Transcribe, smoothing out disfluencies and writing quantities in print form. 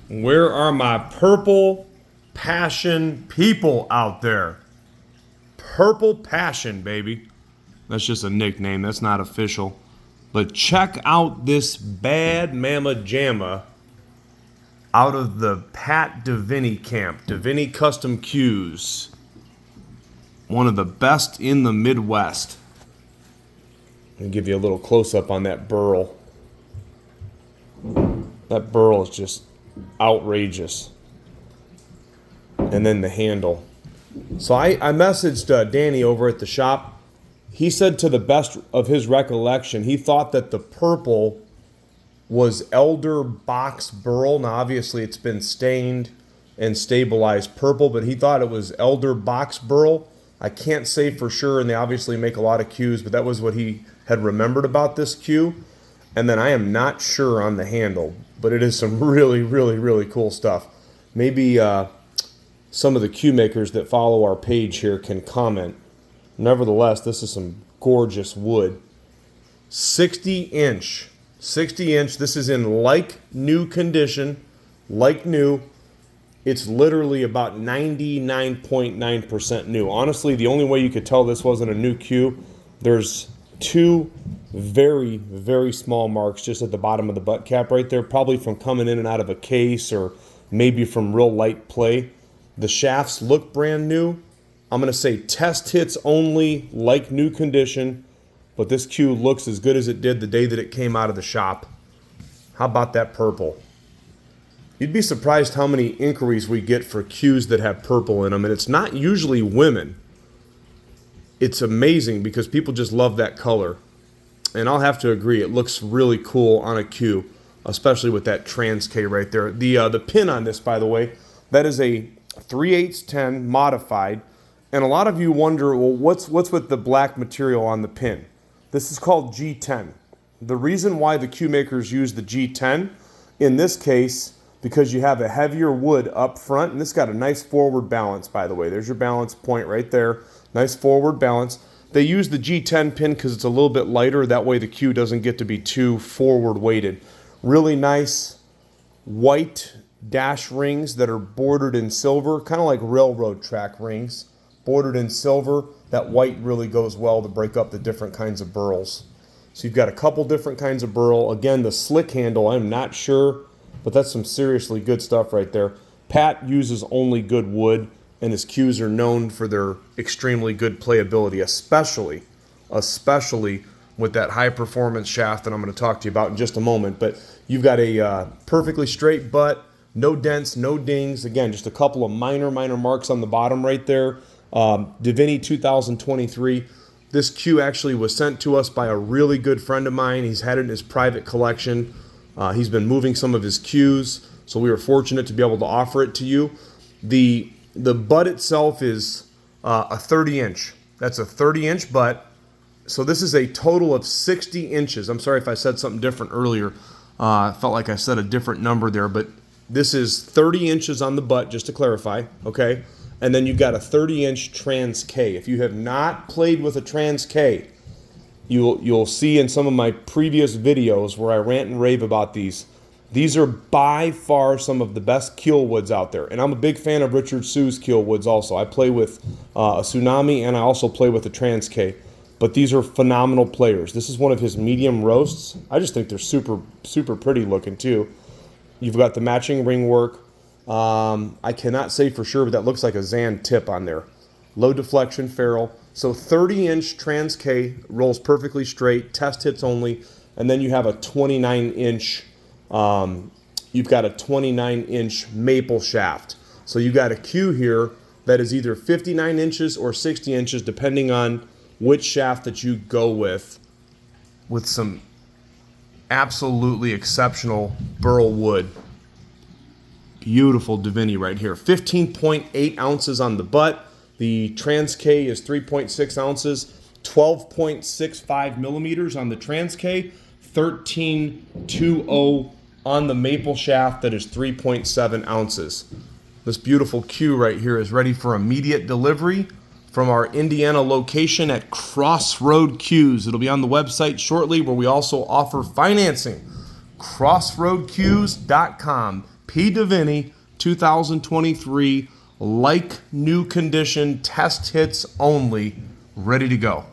Where are my purple passion people out there? Purple passion, baby. That's just a nickname. That's not official. But check out this bad mama jamma out of the Pat Diveney camp. Diveney Custom Cues. One of the best in the Midwest. I'll give you a little close-up on that Burl. That Burl is just outrageous. And then the handle. So I messaged Danny over at the shop. He said, to the best of his recollection, he thought that the purple was Elder Box Burl. Now, obviously, it's been stained and stabilized purple, but he thought it was Elder Box Burl. I can't say for sure, and they obviously make a lot of cues, but that was what he had remembered about this cue. And then I am not sure on the handle, but it is some really, really, really cool stuff. Maybe some of the cue makers that follow our page here can comment. Nevertheless, this is some gorgeous wood. 60 inch. This is in like new condition, like new. It's literally about 99.9% new. Honestly, the only way you could tell this wasn't a new cue, there's two very, very small marks just at the bottom of the butt cap right there, probably from coming in and out of a case or maybe from real light play. The shafts look brand new. I'm going to say test hits only, like new condition, but this cue looks as good as it did the day that it came out of the shop. How about that purple? You'd be surprised how many inquiries we get for cues that have purple in them, and it's not usually women. It's amazing because people just love that color. And I'll have to agree, it looks really cool on a cue, especially with that trans K right there. The pin on this, by the way, that is a 3/8 modified. And a lot of you wonder, well, what's with the black material on the pin? This is called G10. The reason why the cue makers use the G10, in this case, because you have a heavier wood up front, and this got a nice forward balance, by the way. There's your balance point right there. Nice forward balance. They use the G10 pin because it's a little bit lighter. That way the cue doesn't get to be too forward weighted. Really nice white dash rings that are bordered in silver, kind of like railroad track rings. Bordered in silver. That white really goes well to break up the different kinds of burls. So you've got a couple different kinds of burl. Again, the slick handle, I'm not sure, but that's some seriously good stuff right there. Pat uses only good wood, and his cues are known for their extremely good playability, especially with that high performance shaft that I'm going to talk to you about in just a moment. But you've got a perfectly straight butt, no dents, no dings. Again, just a couple of minor marks on the bottom right there. Diveney 2023. This cue actually was sent to us by a really good friend of mine. He's had it in his private collection. He's been moving some of his cues, so we were fortunate to be able to offer it to you. The butt itself is a 30 inch. That's a 30 inch butt. So this is a total of 60 inches. I'm sorry if I said something different earlier. I felt like I said a different number there, but this is 30 inches on the butt, just to clarify, okay? And then you've got a 30-inch trans K. If you have not played with a trans K, you'll see in some of my previous videos where I rant and rave about these. These are by far some of the best Kielwoods out there. And I'm a big fan of Richard Sue's Kielwoods also. I play with a Tsunami, and I also play with a trans K. But these are phenomenal players. This is one of his medium roasts. I just think they're super, super pretty looking too. You've got the matching ring work. I cannot say for sure, but that looks like a Zan tip on there. Low deflection ferrule. So 30-inch trans K rolls perfectly straight, test hits only, and then you have a 29-inch. You've got a 29-inch maple shaft. So you got a cue here that is either 59 inches or 60 inches, depending on which shaft that you go with some absolutely exceptional burl wood. Beautiful Diveney right here. 15.8 ounces on the butt. The Trans K is 3.6 ounces. 12.65 millimeters on the Trans K. 13.20 on the maple shaft that is 3.7 ounces. This beautiful cue right here is ready for immediate delivery from our Indiana location at Crossroad Cues. It'll be on the website shortly, where we also offer financing. CrossroadCues.com. P Diveney 2023, like new condition, test hits only, ready to go.